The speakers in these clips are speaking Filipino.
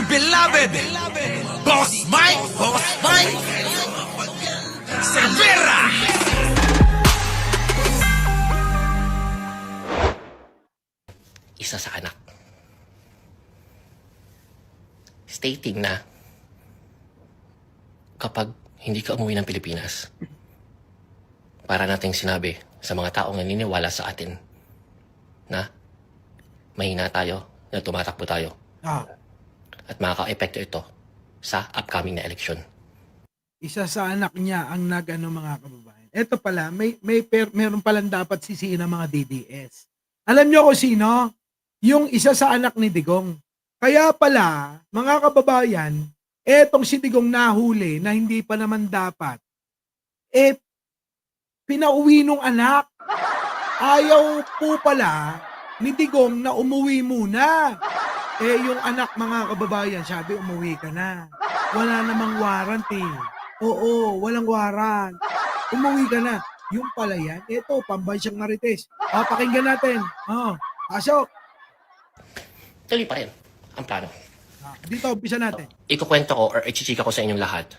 dearly beloved, Boss Mike Cervera. Isa sa anak stating na kapag hindi ka umuwi ng Pilipinas, para nating sinabi sa mga taong naniniwala sa atin na mahina tayo, na tumatakbo tayo, at makaka-epekto ito sa upcoming na eleksyon. Isa sa anak niya ang nag-ano, mga kababayan. Ito pala, meron palang dapat sisihin ng mga DDS. Alam niyo kung sino? Yung isa sa anak ni Digong. Kaya pala, mga kababayan, etong si Digong nahuli na hindi pa naman dapat, pinauwi nung anak. Ayaw po pala ni Digong na umuwi muna. Yung anak, mga kababayan, sabi, umuwi ka na. Wala namang warrant eh. Oo, walang warrant. Umuwi ka na. Yung pala yan, ito, pambansang marites. Pakinggan natin. Pasok. Tuloy pa rin ang plano. Dito, umpisa natin. Ikukwento ko or ichichika ko sa inyong lahat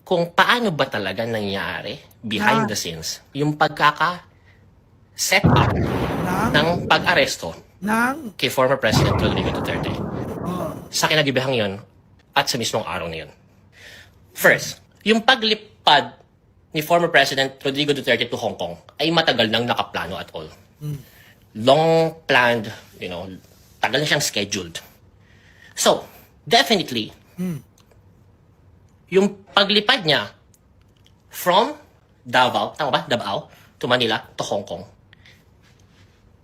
kung paano ba talaga nangyari behind the scenes yung pagkaka-set up ng pag-aresto kay former President Rodrigo Duterte sa kinagibihang yon at sa mismong araw na yun. First, yung paglipad ni former President Rodrigo Duterte to Hong Kong ay matagal nang nakaplano at all. Long planned, tagal na siyang scheduled. So, definitely, yung paglipad niya from Davao, tama ba? Davao to Manila to Hong Kong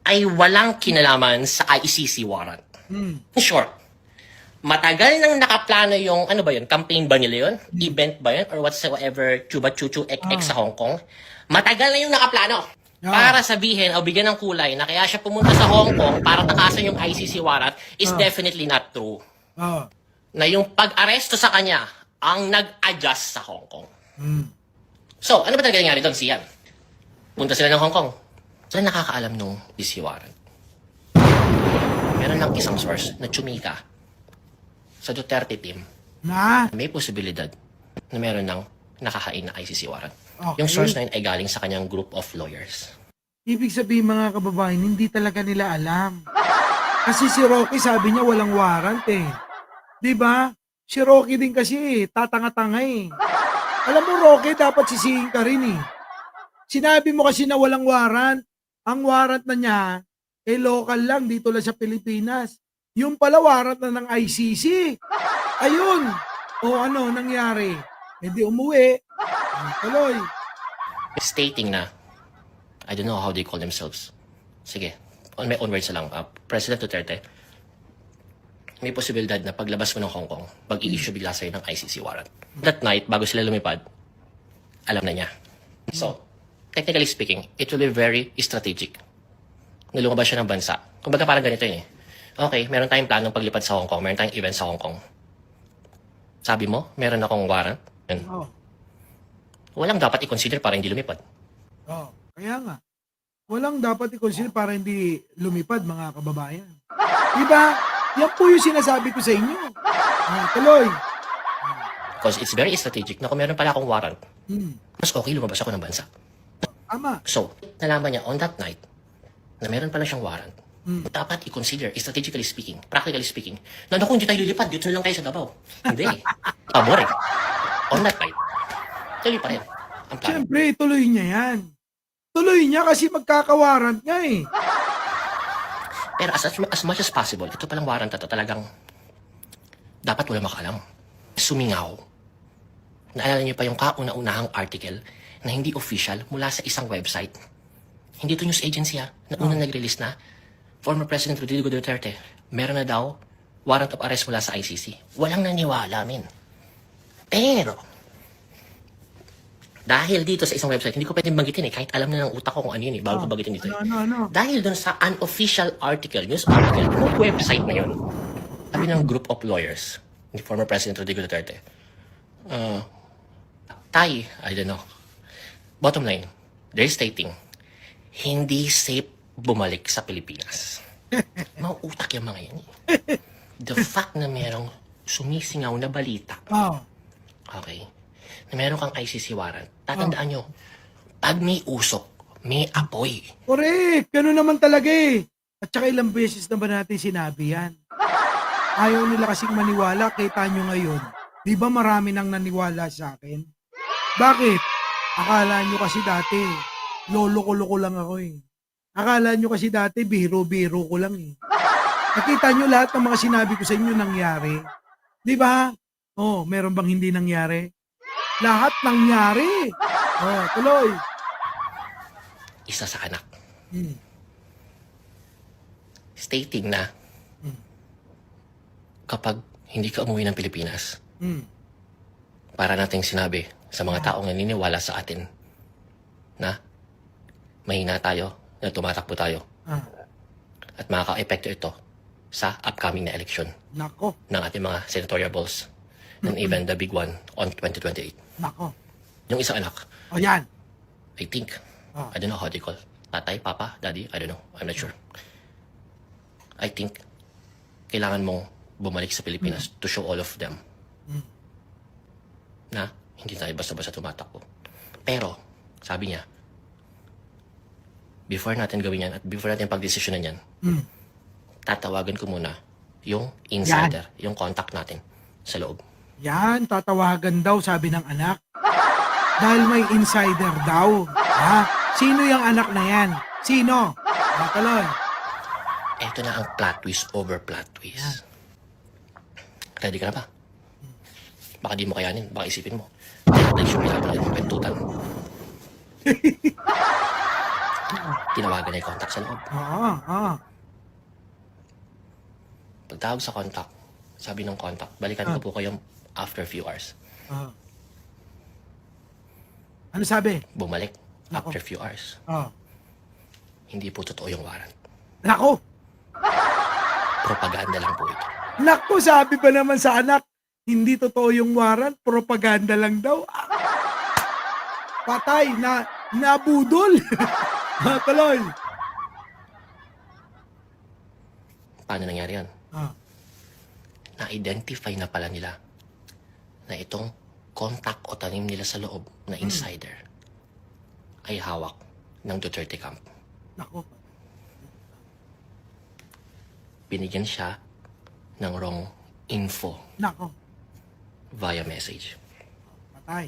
ay walang kinalaman sa ICC warrant. In short, matagal nang nakaplano yung, campaign ba nila yun? Event ba yun? Or whatsoever, chuba chuchu ek sa Hong Kong? Matagal na yung nakaplano. Para sabihin o bigyan ng kulay na kaya siya pumunta sa Hong Kong para takasan yung ICC warrant is definitely not true. Na yung pag-aresto sa kanya ang nag-adjust sa Hong Kong. So, ano ba talaga nangyari doon, Sian? Punta sila ng Hong Kong. Saan nakakaalam nung ICC warrant? Meron lang isang source na tsumika sa Duterte team na may posibilidad na meron ng nakahain na ICC warrant. Yung source na yun ay galing sa kanyang group of lawyers. Ibig sabihin, mga kababayan, hindi talaga nila alam. Kasi si Rocky sabi niya walang warrant eh. Diba? Si Rocky din kasi tatanga-tanga eh. Alam mo, Rocky, dapat sisihin ka rin eh. Sinabi mo kasi na walang warrant. Ang warrant na niya, local lang, dito lang sa Pilipinas. Yung pala warrant na ng ICC. Ayun. O ano nangyari? Hindi umuwi. Tuloy. Stating na, I don't know how they call themselves. Sige, on my own words na lang, President Duterte, may posibilidad na paglabas mo ng Hong Kong, mag-i-issue bigla sa'yo ng ICC warrant. That night, bago sila lumipad, alam na niya. So, technically speaking, it will be very strategic na lumabas siya ng bansa. Kumbaga parang ganito yun eh. Okay, meron tayong planong paglipad sa Hong Kong, meron tayong event sa Hong Kong. Sabi mo, meron akong warrant. Walang dapat i-consider para hindi lumipad. Kaya nga. Walang dapat i-consider para hindi lumipad, mga kababayan. Diba? Yan po yung sinasabi ko sa inyo. Tuloy. Because it's very strategic na kung meron pala akong warrant, mas okay lumabas ako ng bansa. Tama. So, nalaman niya on that night na meron pala siyang warrant. Dapat i-consider, strategically speaking, practically speaking, na kung hindi tayo lilipad, dito na lang tayo sa Davao. Hindi. Pabor eh. On that night, tuloy pa rin ang plano. Siyempre, tuloy niya yan. Tuloy niya kasi magkakawarrant nga eh. Pero as much as possible, ito palang warrant na to talagang dapat wala makaalam. Sumingaw. Naalala niyo pa yung kauna-unahang article na hindi official mula sa isang website. Hindi to news agency na unang nag-release na former President Rodrigo Duterte, meron na daw warrant of arrest mula sa ICC. Walang naniwala, men. Pero, dahil dito sa isang website, hindi ko pwedeng banggitin kahit alam na ng utak ko kung ano yun bago ko banggitin dito. Dahil dun sa unofficial article, news article, yung website na yun, sabi ng group of lawyers, ni former President Rodrigo Duterte, I don't know. Bottom line, they're stating, hindi safe bumalik sa Pilipinas. Mauutak yung mga yan. The fact na merong sumisingaw na balita. Oh. Okay? Na meron kang ICC warrant. Tatandaan nyo, pag may usok, may apoy. Correct. Ganun naman talaga eh. At saka ilang beses na ba natin sinabi yan? Ayaw nila kasing maniwala. Kita nyo ngayon. Di ba marami nang naniwala sa akin? Bakit? Akala nyo kasi dati, lolo-ko lang ako eh. Akala nyo kasi dati, biro-biro ko lang eh. Nakita nyo lahat ng mga sinabi ko sa inyo nangyari. Di ba? Oh, meron bang hindi nangyari? Lahat nangyari. Oh, tuloy. Isa sa anak. Hmm. Stating na kapag hindi ka umuwi ng Pilipinas, Hmm. para nating sinabi sa mga taong naniniwala sa atin na mahina tayo, na tumatakbo tayo, Ah, at makaka-epekto ito sa upcoming na election nako. ng ating mga senatorial balls and even the big one on 2028. Nako. Yung isang anak, O yan. I think, Ah. I don't know how they call, tatay, papa, daddy, I don't know, I'm not sure. I think, kailangan mong bumalik sa Pilipinas to show all of them na hindi tayo basta-basta tumatakbo. Pero, sabi niya, before natin gawin yan at before natin pagdesisyonan yan, Hmm. tatawagan ko muna yung insider, yung contact natin sa loob. Yan, tatawagan daw, sabi ng anak. Dahil may insider daw. Ha? Sino yung anak na yan? Sino? Tuloy. Eto na ang plot twist over plot twist. Ready ka na ba? Baka di mo kayanin, baka isipin mo. Dahil siya pinapanood ng kwentutan. Tinawagan na yung contact sa loob. Oo. Pagtawag sa contact, sabi ng contact, balikan ko po kayo after a few hours. Ano sabi? Bumalik Nako. after a few hours. Hindi po totoo yung warrant. Nako! Propaganda lang po ito. Nako, sabi pa naman sa anak, hindi totoo yung warrant, propaganda lang daw. Patay, nabudol. Tuloy. Paano nangyari yan? Ah. Na-identify na pala nila na itong contact o tanim nila sa loob na insider ay hawak ng Duterte camp. Nako. Binigyan siya ng wrong info Nako. via message. Patay.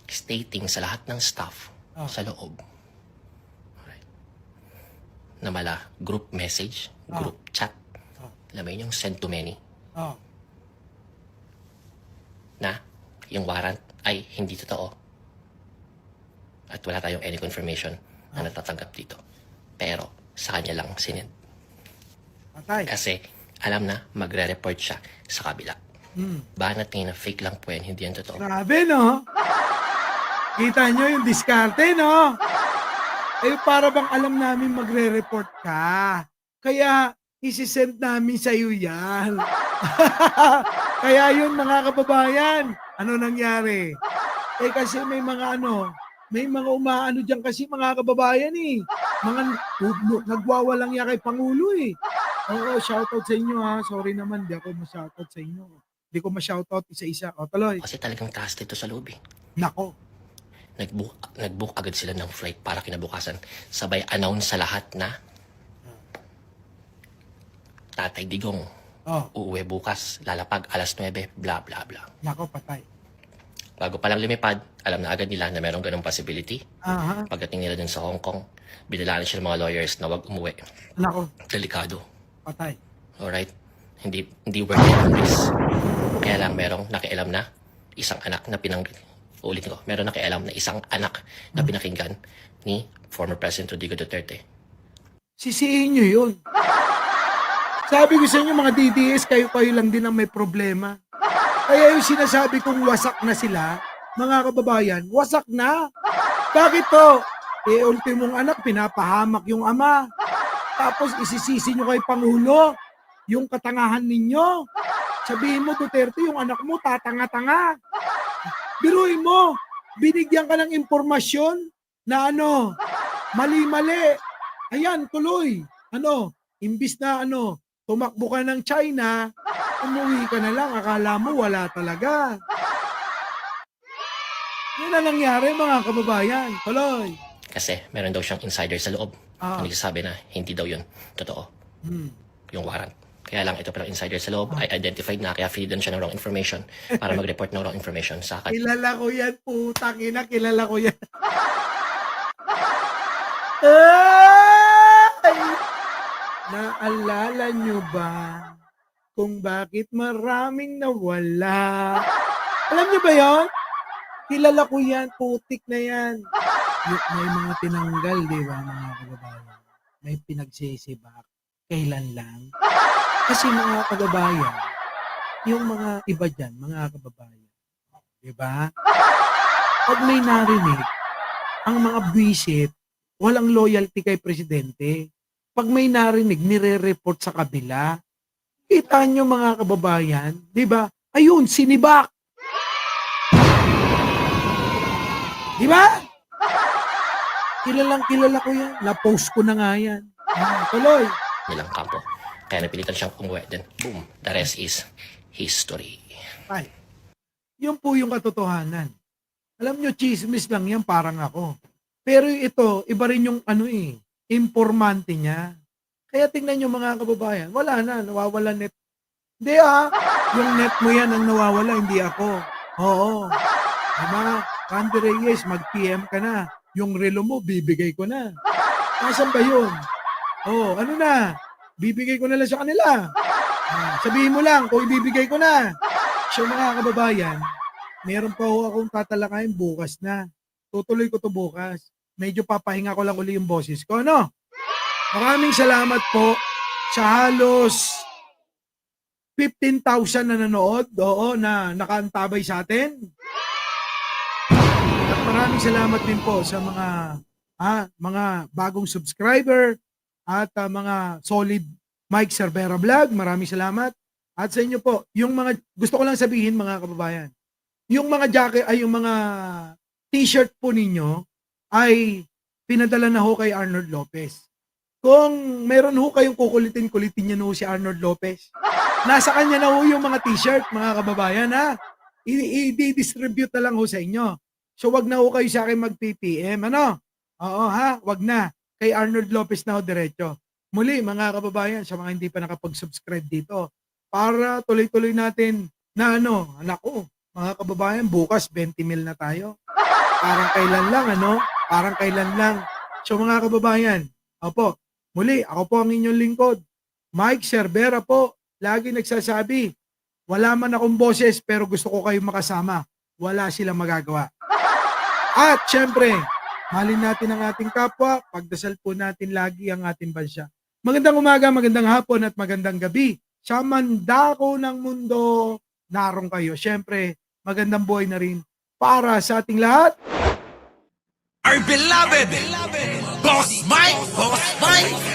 Stating sa lahat ng staff sa loob. Alright. Na mala, group message, group chat. Alam mo yun, yung send to many. Oh. Na yung warrant ay hindi totoo. At wala tayong any confirmation na natatanggap dito. Pero sa kanya lang sinend. Patay. Kasi alam na magre-report siya sa kabila. Banat niya na fake lang po yan, hindi yan totoo. Grabe, no? Kita nyo yung diskarte, no? Eh, para bang alam namin magre-report ka. Kaya, isisend namin sa iyo yan. Kaya yun, mga kababayan, ano nangyari? Eh, kasi may mga umaano dyan kasi mga kababayan eh. Mga nagwawalang ya kay Pangulo eh. Oo, shoutout sa inyo ha. Sorry naman, di ako ma-shoutout sa inyo. Di ko ma-shoutout isa-isa. O, tuloy. Kasi talagang taas dito sa loob eh. Nako. Nag-book agad sila ng flight para kinabukasan. Sabay announce sa lahat na Tatay Digong Oh, uuwi bukas, lalapag alas 9, bla bla bla. nako, patay. Bago pa lang lumipad, alam na agad nila na merong ganong possibility. Aha, Pagdating nila dun sa Hong Kong, binilaan siya ng mga lawyers na wag umuwi. nako, Delikado. patay. Alright? Hindi worth it ang risk. Kaya lang merong nakialam na isang anak na ulitin ko, meron nakialam na isang anak na pinakinggan ni former President Rodrigo Duterte. Sisihin nyo yun. Sabi ko sa inyo mga DDS, kayo lang din ang may problema. Kaya yung sinasabi kong wasak na sila, mga kababayan, wasak na. Bakit to? Eh, ultimong anak, pinapahamak yung ama. Tapos isisisi nyo kay Pangulo yung katangahan ninyo. Sabihin mo, Duterte, yung anak mo tatanga-tanga. Biruin mo, binigyan ka ng impormasyon na mali-mali. Ayan, tuloy. Imbis na tumakbo ka ng China, umuwi ka na lang, akala mo wala talaga. Yun na nangyari mga kababayan. Tuloy. Kasi meron daw siyang insider sa loob. Ah. Na nagsasabi na hindi daw yun totoo. Yung warrant. Kaya lang ito palang insider sa loob ay identified na kaya feed siya ng wrong information para mag-report ng wrong information sa akin. Kilala ko yan, putang ina, kilala ko yan. Ay! Naalala nyo ba kung bakit maraming nawala? Alam nyo ba yon? Kilala ko yan, putik na yan. May mga tinanggal, di ba, mga kababayan? May pinagsisibak. Kailan lang? Kasi mga kababayan, yung mga iba dyan, mga kababayan, di ba? Pag may narinig, ang mga buwisit, walang loyalty kay presidente. Pag may narinig, nire-report sa kabila. Kita nyo mga kababayan, di ba? Ayun, sinibak. Di ba? Kilala ko yan. Na-post ko na nga yan. Tuloy. Nilang kampo. Kaya napilitan siyang umuwi. Then, boom, the rest is history. Ay, yun po yung katotohanan. Alam nyo, chismis lang yan, parang ako. Pero ito, iba rin yung informante niya. Kaya tingnan nyo mga kababayan, wala na, nawawala net. Hindi yung net mo yan ang nawawala, hindi ako. Oo. Diba? Randy Reyes, mag-PM ka na. Yung relo mo, bibigay ko na. Nasaan ba yun? Oo, ano na? Bibigay ko na lang sa kanila. Sabihin mo lang kung ibibigay ko na. So mga kababayan, meron pa ho akong tatalakayin bukas na. Tutuloy ko to bukas. Medyo papahinga ko lang uli yung boses ko, no? Maraming salamat po sa halos 15,000 na nanood, na nakaantabay sa atin. At maraming salamat din po sa mga bagong subscriber at mga solid Mike Cervera Vlog. Maraming salamat. At sa inyo po, yung mga gusto ko lang sabihin mga kababayan, yung mga jacket ay yung mga t-shirt po ninyo ay pinadala na ho kay Arnold Lopez. Kung meron ho kayong kukulitin niyo no si Arnold Lopez. Nasa kanya na ho yung mga t-shirt, mga kababayan, ha? I-distribute na lang ho sa inyo. So wag na ho kayo sa akin mag-PPM, ano? Oo, ha? Wag na. Kay Arnold Lopez na ho diretso. Muli, mga kababayan, sa mga hindi pa nakapag-subscribe dito, para tuloy-tuloy natin na anak ko, mga kababayan, bukas 20 mil na tayo. Parang kailan lang, Parang kailan lang. So mga kababayan, opo, muli, ako po ang inyong lingkod. Mike Cervera po, lagi nagsasabi, wala man akong boses pero gusto ko kayong makasama. Wala silang magagawa. At syempre, mahalin natin ang ating kapwa, pagdasal po natin lagi ang ating bansa. Magandang umaga, magandang hapon at magandang gabi. Sa mandako ng mundo, narong kayo. Syempre, magandang buhay na rin para sa ating lahat. Our beloved Boss Mike! Boss Mike!